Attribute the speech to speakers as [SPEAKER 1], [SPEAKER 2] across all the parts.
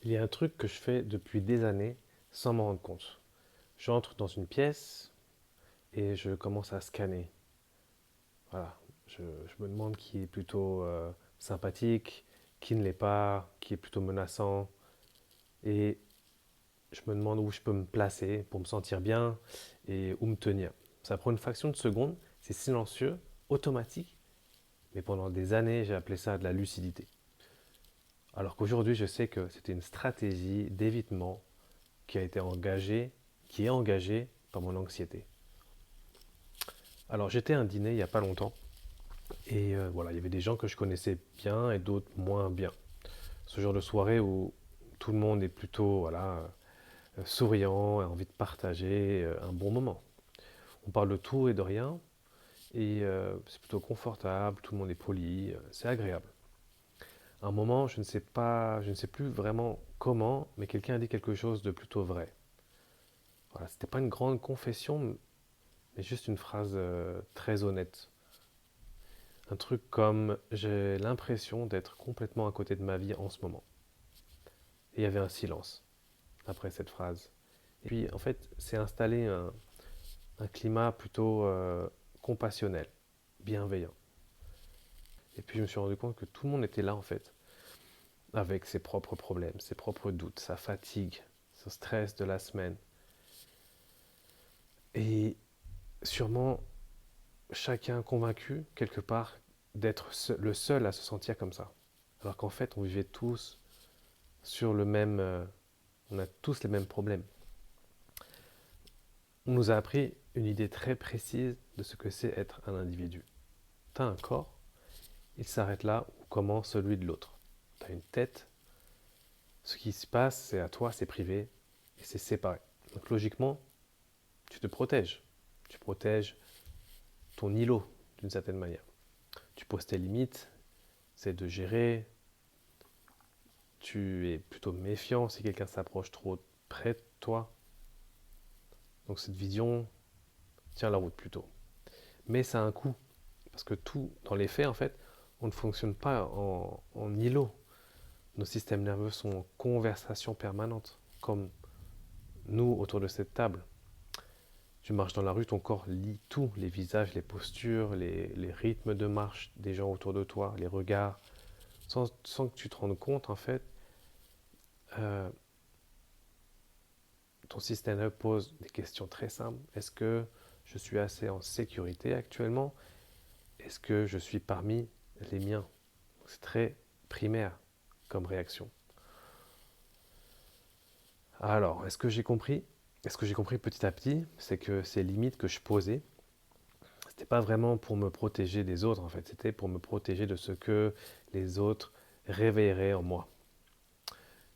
[SPEAKER 1] Il y a un truc que je fais depuis des années sans m'en rendre compte. J'entre dans une pièce et je commence à scanner. Voilà. Je me demande qui est plutôt sympathique, qui ne l'est pas, qui est plutôt menaçant. Et je me demande où je peux me placer pour me sentir bien et où me tenir. Ça prend une fraction de seconde, c'est silencieux, automatique, mais pendant des années, j'ai appelé ça de la lucidité. Alors qu'aujourd'hui, je sais que c'était une stratégie d'évitement qui a été engagée, qui est engagée par mon anxiété. Alors j'étais à un dîner il n'y a pas longtemps et voilà, il y avait des gens que je connaissais bien et d'autres moins bien. Ce genre de soirée où tout le monde est plutôt voilà, souriant, a envie de partager un bon moment. On parle de tout et de rien et c'est plutôt confortable, tout le monde est poli, c'est agréable. À un moment, je ne sais plus vraiment comment, mais quelqu'un a dit quelque chose de plutôt vrai. Voilà, c'était pas une grande confession, mais juste une phrase très honnête. Un truc comme j'ai l'impression d'être complètement à côté de ma vie en ce moment. Et il y avait un silence après cette phrase. Et puis en fait, c'est installé un climat plutôt compassionnel, bienveillant. Et puis je me suis rendu compte que tout le monde était là en fait, avec ses propres problèmes, ses propres doutes, sa fatigue, son stress de la semaine. Et sûrement chacun convaincu quelque part d'être le seul à se sentir comme ça. Alors qu'en fait, on vivait tous sur le même, on a tous les mêmes problèmes. On nous a appris une idée très précise de ce que c'est être un individu. Tu as un corps, il s'arrête là où commence celui de l'autre. Tu as une tête, ce qui se passe, c'est à toi, c'est privé et c'est séparé. Donc logiquement, tu te protèges. Tu protèges ton îlot d'une certaine manière. Tu poses tes limites, c'est de gérer. Tu es plutôt méfiant si quelqu'un s'approche trop près de toi. Donc cette vision tient la route plutôt. Mais ça a un coût. Parce que tout, dans les faits, en fait, on ne fonctionne pas en îlot. Nos systèmes nerveux sont en conversation permanente, comme nous autour de cette table. Tu marches dans la rue, ton corps lit tout, les visages, les postures, les rythmes de marche des gens autour de toi, les regards, sans que tu te rendes compte, en fait, euh, ton système nerveux pose des questions très simples. Est-ce que je suis assez en sécurité actuellement? Est-ce que je suis parmi les miens? C'est très primaire comme réaction. Alors, est-ce que j'ai compris? Est-ce que j'ai compris petit à petit? C'est que ces limites que je posais, c'était pas vraiment pour me protéger des autres en fait, c'était pour me protéger de ce que les autres réveilleraient en moi.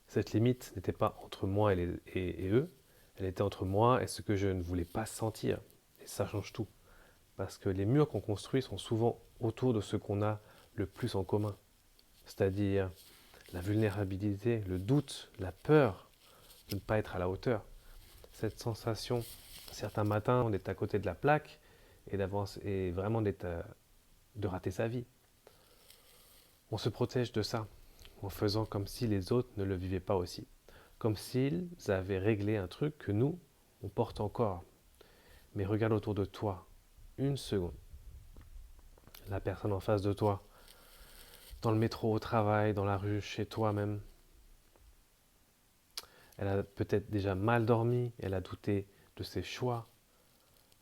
[SPEAKER 1] Cette limite n'était pas entre moi et eux, elle était entre moi et ce que je ne voulais pas sentir. Et ça change tout. Parce que les murs qu'on construit sont souvent autour de ce qu'on a le plus en commun. C'est-à-dire la vulnérabilité, le doute, la peur de ne pas être à la hauteur. Cette sensation, certains matins, on est à côté de la plaque et d'avance et vraiment de rater sa vie. On se protège de ça en faisant comme si les autres ne le vivaient pas aussi. Comme s'ils avaient réglé un truc que nous, on porte encore. Mais regarde autour de toi, une seconde. La personne en face de toi, dans le métro, au travail, dans la rue, chez toi même. Elle a peut-être déjà mal dormi, elle a douté de ses choix,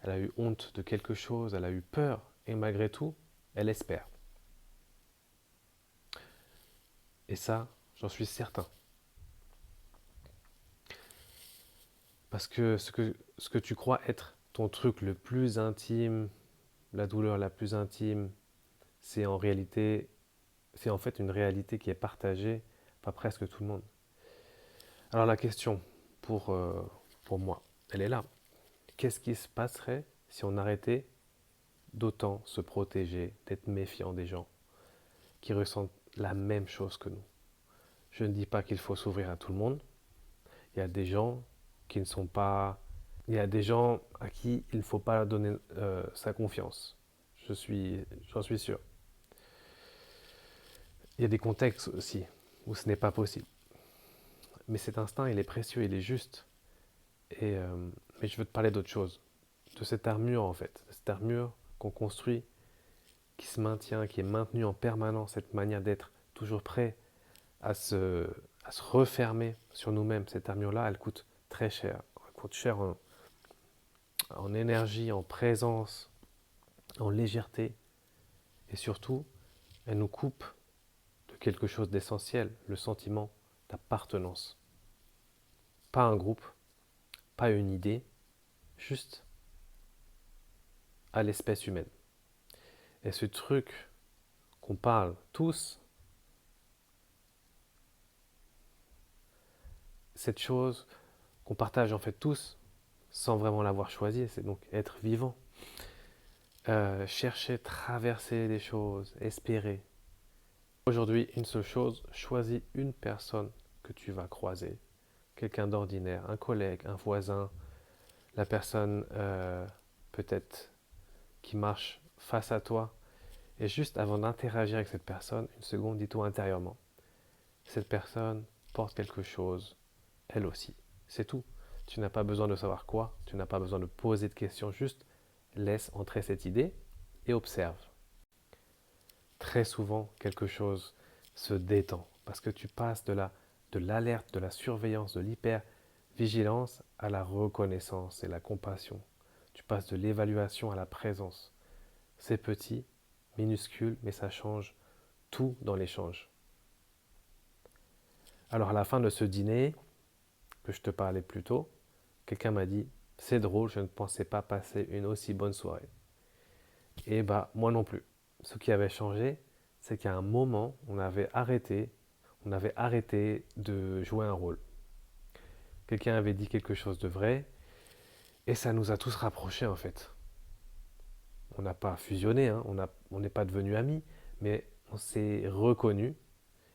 [SPEAKER 1] elle a eu honte de quelque chose, elle a eu peur, et malgré tout, elle espère. Et ça, j'en suis certain. Parce que ce que tu crois être ton truc le plus intime, la douleur la plus intime, c'est en réalité, c'est en fait une réalité qui est partagée par presque tout le monde. Alors la question pour, euh, pour moi, elle est là. Qu'est-ce qui se passerait si on arrêtait d'autant se protéger, d'être méfiant des gens qui ressentent la même chose que nous? Je ne dis pas qu'il faut s'ouvrir à tout le monde. Il y a des gens qui ne sont pas... Il y a des gens à qui il ne faut pas donner sa confiance. J'en suis sûr. Il y a des contextes aussi où ce n'est pas possible. Mais cet instinct, il est précieux, il est juste. Mais je veux te parler d'autre chose, de cette armure en fait, de cette armure qu'on construit, qui se maintient, qui est maintenue en permanence, cette manière d'être toujours prêt à se, à se refermer sur nous-mêmes. Cette armure-là, elle coûte très cher. Elle coûte cher en énergie, en présence, en légèreté. Et surtout, elle nous coupe de quelque chose d'essentiel, le sentiment d'appartenance. Pas un groupe, pas une idée, juste à l'espèce humaine. Et ce truc qu'on parle tous, cette chose qu'on partage en fait tous, sans vraiment l'avoir choisi, c'est donc être vivant. Chercher, traverser les choses, espérer. Aujourd'hui, une seule chose, choisis une personne que tu vas croiser. Quelqu'un d'ordinaire, un collègue, un voisin, la personne peut-être qui marche face à toi. Et juste avant d'interagir avec cette personne, une seconde, dis-toi intérieurement, cette personne porte quelque chose, elle aussi. C'est tout. Tu n'as pas besoin de savoir quoi, tu n'as pas besoin de poser de questions, juste laisse entrer cette idée et observe. Très souvent, quelque chose se détend parce que tu passes de l'alerte, de la surveillance, de l'hyper-vigilance à la reconnaissance et la compassion. Tu passes de l'évaluation à la présence. C'est petit, minuscule, mais ça change tout dans l'échange. Alors à la fin de ce dîner, que je te parlais plus tôt, quelqu'un m'a dit, c'est drôle, je ne pensais pas passer une aussi bonne soirée. Et bah moi non plus. Ce qui avait changé, c'est qu'à un moment, on avait arrêté de jouer un rôle. Quelqu'un avait dit quelque chose de vrai, et ça nous a tous rapprochés en fait. On n'a pas fusionné, hein, on n'est pas devenus amis, mais on s'est reconnus,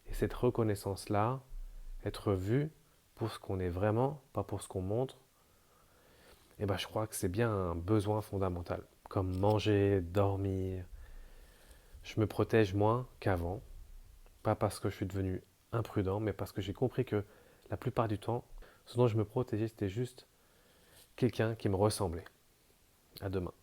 [SPEAKER 1] et cette reconnaissance-là, être vu pour ce qu'on est vraiment, pas pour ce qu'on montre, et ben je crois que c'est bien un besoin fondamental. Comme manger, dormir. Je me protège moins qu'avant, pas parce que je suis devenu imprudent, mais parce que j'ai compris que la plupart du temps, ce dont je me protégeais, c'était juste quelqu'un qui me ressemblait. À demain.